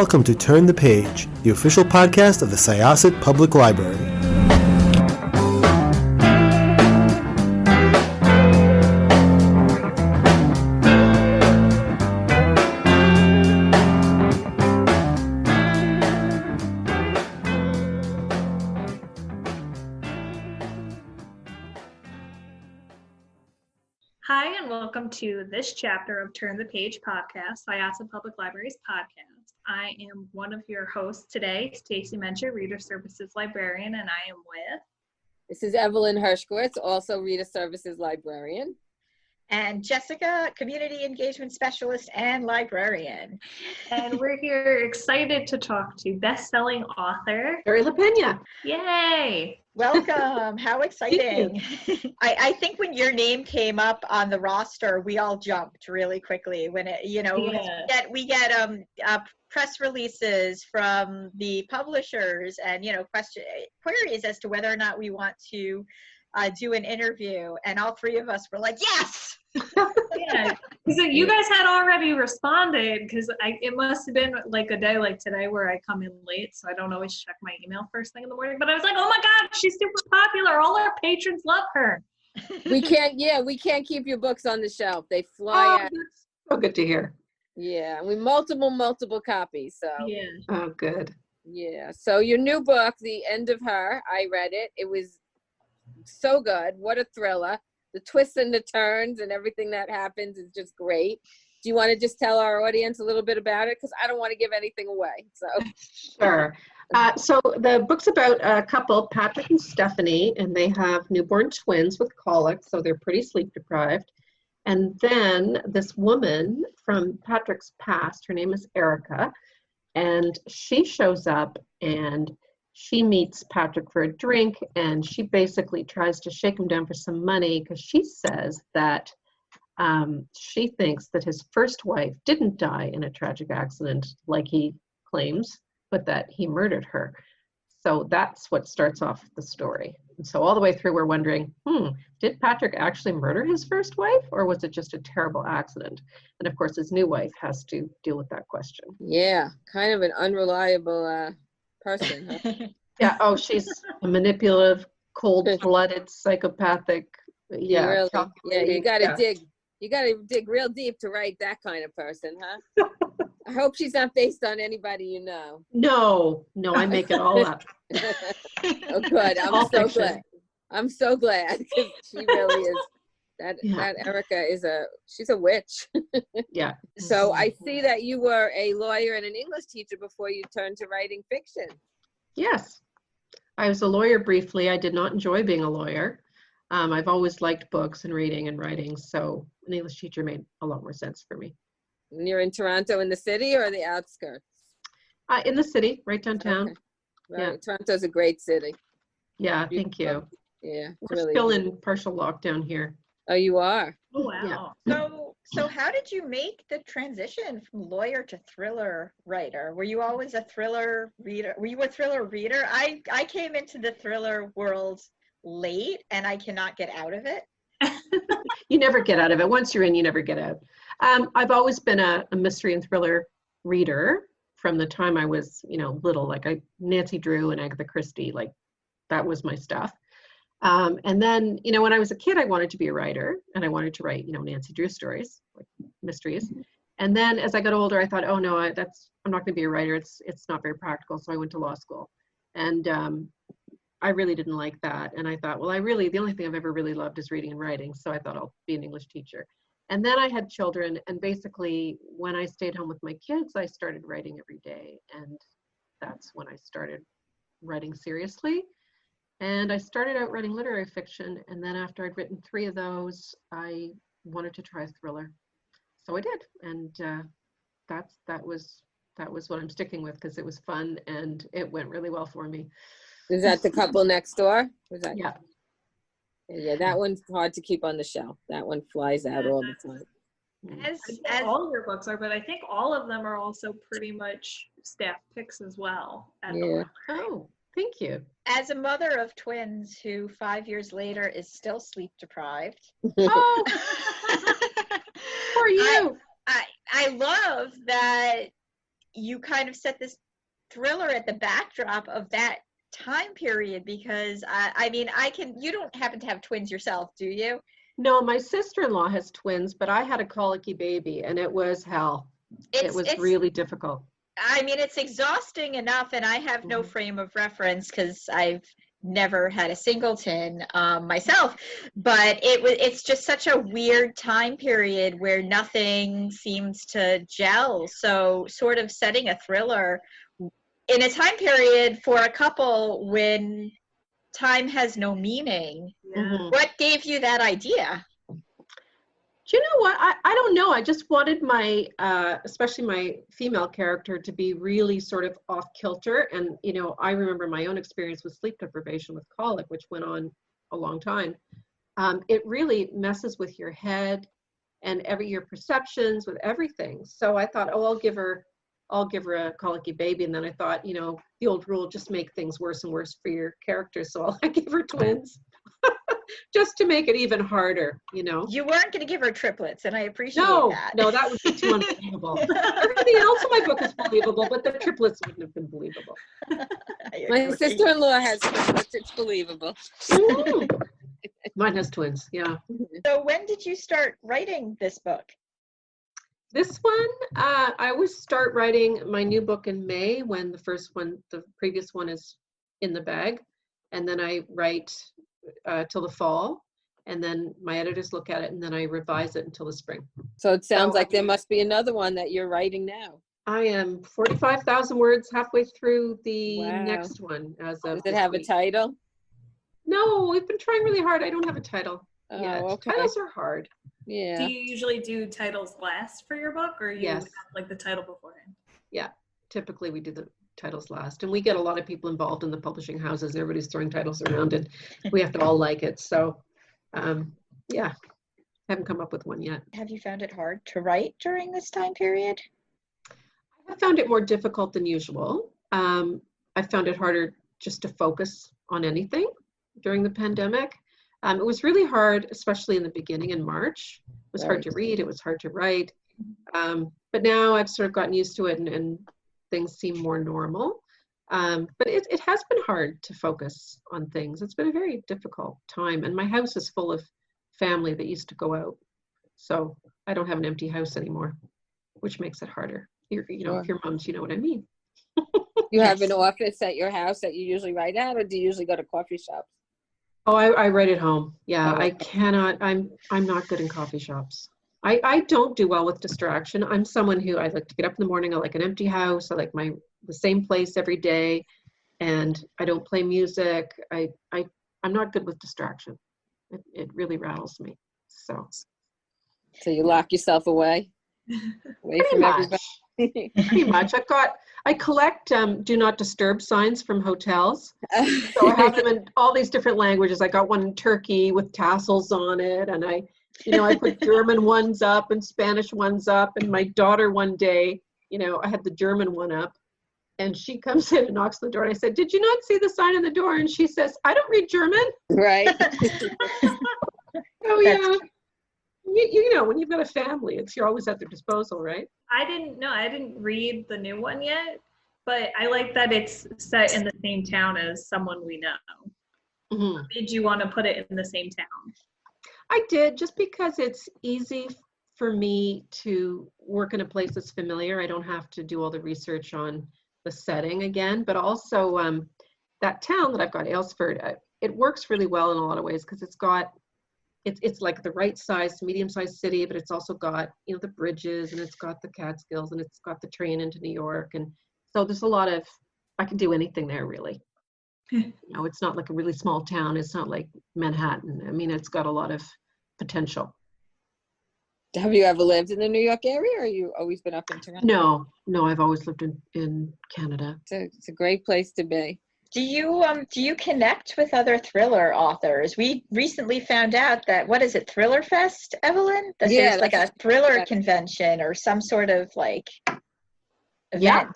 welcome to Turn the Page, the official podcast of the Syosset Public Library. Hi, and welcome to this chapter of Turn the Page podcast, Syosset Public Library's podcast. I am one of your hosts today, Stacy Mencher, Reader Services Librarian, and I am with... This is Evelyn Hershkowitz, also Reader Services Librarian. And Jessica, Community Engagement Specialist and Librarian. And we're here excited to talk to best-selling author... Shari Lapena. Yay! Welcome. How exciting. I think when your name came up on the roster, we all jumped really quickly when it, we get press releases from the publishers and, queries as to whether or not we want to do an interview. And all three of us were like, yes! Yeah, because you guys had already responded, because it must have been like a day like today where I come in late, so I don't always check my email first thing in the morning, but I was like, oh my god, she's super popular, all our patrons love her. We can't keep your books on the shelf. They fly out. That's so good to hear. Yeah, we multiple copies, so. Yeah. Oh, good. Yeah, so your new book, The End of Her, I read it. It was so good. What a thriller. The twists and the turns and everything that happens is just great. Do you want to just tell our audience a little bit about it? Because I don't want to give anything away. So Sure. So the book's about a couple, Patrick and Stephanie, and they have newborn twins with colic, so they're pretty sleep deprived. And then this woman from Patrick's past, her name is Erica, and she shows up and she meets Patrick for a drink, and she basically tries to shake him down for some money because she says that she thinks that his first wife didn't die in a tragic accident like he claims, but that he murdered her. So that's what starts off the story. And so all the way through we're wondering, did Patrick actually murder his first wife, or was it just a terrible accident? And of course his new wife has to deal with that question. yeah, kind of an unreliable person, huh? Yeah. Oh, she's a manipulative, cold-blooded, psychopathic. Yeah. Really? Yeah, you gotta yeah. dig. You gotta dig real deep to write that kind of person, huh? I hope she's not based on anybody you know. No, I make it all up. Oh, good. I'm so glad because she really is. That Erica is she's a witch. Yeah. So I see that you were a lawyer and an English teacher before you turned to writing fiction. Yes. I was a lawyer briefly. I did not enjoy being a lawyer. I've always liked books and reading and writing, so an English teacher made a lot more sense for me. And you're in Toronto in the city or the outskirts? In the city, right downtown. Okay. Right. Yeah. Toronto's a great city. Yeah, thank you. Yeah. We're really still is. in partial lockdown here. Oh, you are? Oh, wow. Yeah. So how did you make the transition from lawyer to thriller writer? Were you always a thriller reader? Were you a thriller reader? I came into the thriller world late and I cannot get out of it. You never get out of it. Once you're in, you never get out. I've always been a mystery and thriller reader from the time I was, little, like Nancy Drew and Agatha Christie, like that was my stuff. And then, when I was a kid, I wanted to be a writer and I wanted to write, Nancy Drew stories, like mysteries. And then as I got older, I thought, oh no, I'm not going to be a writer. It's not very practical. So I went to law school and I really didn't like that. And I thought, well, the only thing I've ever really loved is reading and writing. So I thought I'll be an English teacher. And then I had children. And basically when I stayed home with my kids, I started writing every day. And that's when I started writing seriously. And I started out writing literary fiction, and then after I'd written 3 of those, I wanted to try a thriller. So I did, and that was what I'm sticking with because it was fun and it went really well for me. Is that The Couple Next Door? Was Yeah. Yeah, that one's hard to keep on the shelf. That one flies out all the time. As all your books are, but I think all of them are also pretty much staff picks as well. Yeah. Oh, thank you. As a mother of twins who 5 years later is still sleep deprived. Oh, for you. I love that you kind of set this thriller at the backdrop of that time period, because I mean, you don't happen to have twins yourself, do you? No, my sister-in-law has twins, but I had a colicky baby and it was hell. It was really difficult. I mean, it's exhausting enough, and I have no frame of reference because I've never had a singleton myself, but it's just such a weird time period where nothing seems to gel. So sort of setting a thriller in a time period for a couple when time has no meaning. What gave you that idea? Do you know what? I don't know. I just wanted my, especially my female character, to be really sort of off kilter. And, you know, I remember my own experience with sleep deprivation with colic, which went on a long time. It really messes with your head and your perceptions with everything. So I thought, oh, I'll give her a colicky baby. And then I thought, you know, the old rule, just make things worse and worse for your character. So I gave her twins. Just to make it even harder, you know. You weren't going to give her triplets, and I appreciate that. No, that would be too unbelievable. Everything else in my book is believable, but the triplets wouldn't have been believable. My sister-in-law has triplets. It's believable. Mine has twins, yeah. So when did you start writing this book? This one, I always start writing my new book in May when the previous one is in the bag. And then I write till the fall, and then my editors look at it, and then I revise it until the spring. So it sounds like there must be another one that you're writing now. I am 45,000 words halfway through the next one. Does it have a title? No, we've been trying really hard. I don't have a title yet. Okay. Titles are hard. Yeah. Do you usually do titles last for your book, or you have like the title beforehand? Yeah, typically we do the titles last, and we get a lot of people involved in the publishing houses, and everybody's throwing titles around, and we have to all like it. So haven't come up with one yet. Have you found it hard to write during this time period? I found it more difficult than usual. I found it harder just to focus on anything during the pandemic. It was really hard, especially in the beginning in March. It was hard to read, it was hard to write, but now I've sort of gotten used to it, and things seem more normal. But it has been hard to focus on things. It's been a very difficult time. And my house is full of family that used to go out. So I don't have an empty house anymore, which makes it harder. If you're moms, you know what I mean. You have an office at your house that you usually write at, or do you usually go to coffee shops? Oh, I write at home. Yeah, I cannot, I'm not good in coffee shops. I don't do well with distraction. I'm someone who, I like to get up in the morning. I like an empty house. I like the same place every day, and I don't play music. I'm not good with distraction. It really rattles me. So you lock yourself away from everybody. Pretty much. I collect do not disturb signs from hotels. So I have them in all these different languages. I got one in Turkey with tassels on it, and I put German ones up and Spanish ones up. And my daughter one day, I had the German one up, and she comes in and knocks on the door. And I said, "Did you not see the sign on the door?" And she says, "I don't read German." Right. Oh yeah. When you've got a family, you're always at their disposal, right? I didn't read the new one yet, but I like that it's set in the same town as someone we know. Mm-hmm. Did you want to put it in the same town? I did, just because it's easy for me to work in a place that's familiar. I don't have to do all the research on the setting again, but also that town that I've got, Aylesford, it works really well in a lot of ways, because it's like the right size, medium-sized city, but it's also got, the bridges, and it's got the Catskills, and it's got the train into New York. And so there's a lot of, I can do anything there, really. It's not like a really small town. It's not like Manhattan. I mean, it's got a lot of potential. Have you ever lived in the New York area, or you always been up in Toronto? No, I've always lived in Canada. It's a great place to be. Do you connect with other thriller authors? We recently found out that, what is it, Thriller Fest, Evelyn? There's like a thriller convention or some sort of like event. Yeah.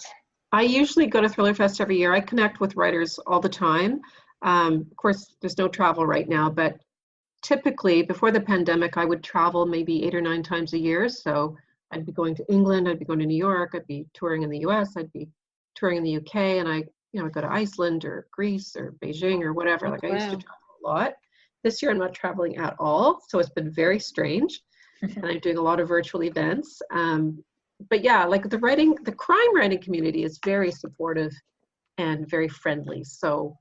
I usually go to Thriller Fest every year. I connect with writers all the time. Of course, there's no travel right now, but typically before the pandemic, I would travel maybe 8 or 9 times a year. So I'd be going to England, I'd be going to New York, I'd be touring in the US, I'd be touring in the UK, and I go to Iceland or Greece or Beijing or whatever. Like I used to travel a lot. This year I'm not traveling at all, so it's been very strange. And I'm doing a lot of virtual events. But yeah, like the crime writing community is very supportive and very friendly. So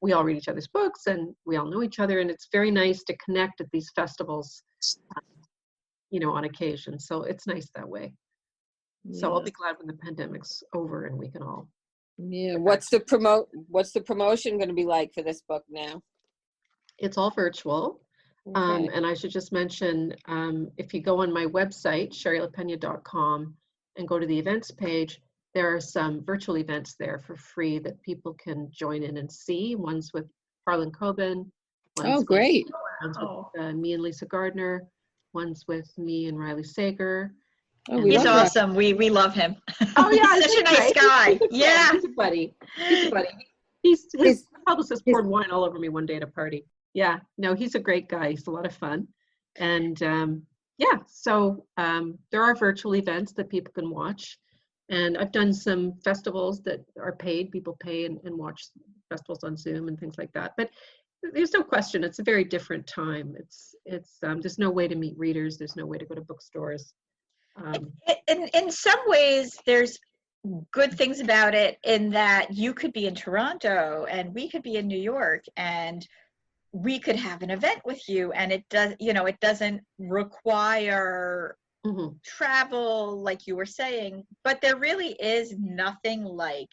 we all read each other's books and we all know each other, and it's very nice to connect at these festivals, on occasion. So it's nice that way. So I'll be glad when the pandemic's over and we can all. Yeah. What's the promotion going to be like for this book now? It's all virtual. Okay. And I should just mention, if you go on my website, sharilapena.com, and go to the events page, there are some virtual events there for free that people can join in and see. One's with Harlan Coben. Oh, great. One's with me and Lisa Gardner. One's with me and Riley Sager. Oh, He's awesome. We love him. Oh yeah, he's such a nice guy. Yeah, he's a buddy. His publicist poured wine all over me one day at a party. Yeah, no, he's a great guy. He's a lot of fun, and so there are virtual events that people can watch, and I've done some festivals that are paid. People pay and watch festivals on Zoom and things like that. But there's no question, it's a very different time. It's there's no way to meet readers. There's no way to go to bookstores. In some ways, there's good things about it in that you could be in Toronto and we could be in New York and we could have an event with you, and it doesn't require travel like you were saying, but there really is nothing like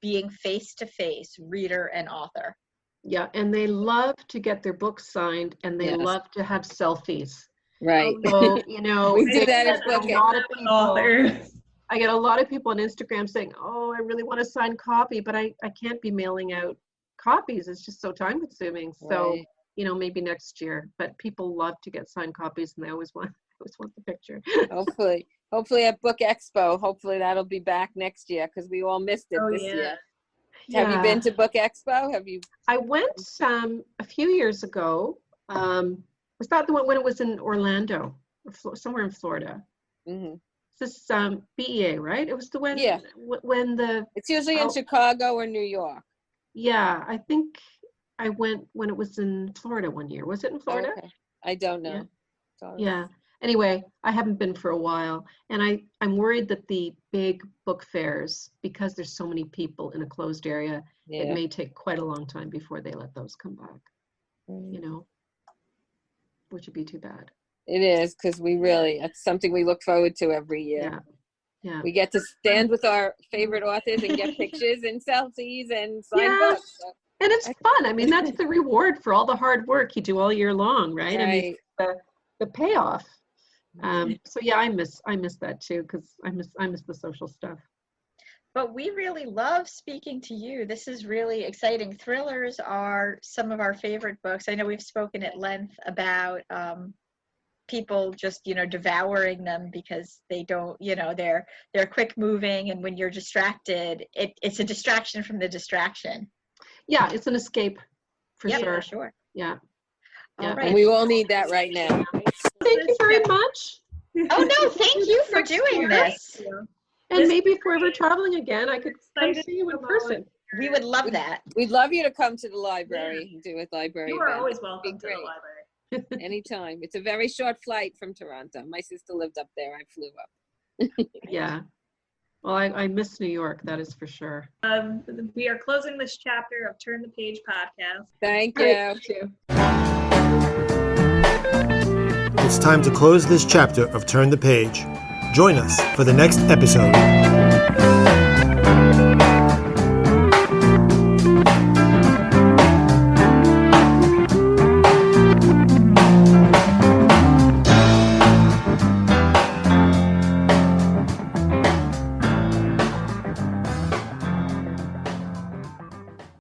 being face to face, reader and author. Yeah, and they love to get their books signed, and they love to have selfies. Right. So, we do that as book authors. I get a lot of people on Instagram saying, "Oh, I really want a signed copy, but I can't be mailing out copies. It's just so time consuming." So, maybe next year. But people love to get signed copies, and they always want the picture. Hopefully at Book Expo. Hopefully that'll be back next year because we all missed it this year. Yeah. Have you been to Book Expo? I went a few years ago. Was that the one when it was in Orlando, or somewhere in Florida? Mm-hmm. This BEA, right? It was the one when the. It's usually in Chicago or New York. Yeah, I think I went when it was in Florida one year. Was it in Florida? Okay. I don't know. Yeah. Anyway, I haven't been for a while, and I'm worried that the big book fairs, because there's so many people in a closed area, it may take quite a long time before they let those come back. Which would be too bad. It is, because it's something we look forward to every year. Yeah. We get to stand with our favorite authors and get pictures and selfies and sign books. So. And it's fun. I mean, that's the reward for all the hard work you do all year long, right? I mean, the payoff. So yeah, I miss that too, because I miss the social stuff. But we really love speaking to you. This is really exciting. Thrillers are some of our favorite books. I know we've spoken at length about people just, devouring them because they don't, they're quick moving, and when you're distracted, it's a distraction from the distraction. Yeah, it's an escape for sure. Yeah. All right. And we all need that right now. Thank you very much. Oh no, thank you for doing this. And maybe if we're ever traveling again, I could come see you in person. We would love that. We'd love you to come to the library and do a library You are event. always welcome to the library. Anytime. It's a very short flight from Toronto. My sister lived up there. I flew up. Yeah. Well, I miss New York, that is for sure. We are closing this chapter of Turn the Page podcast. Thank you. It's time to close this chapter of Turn the Page. Join us for the next episode.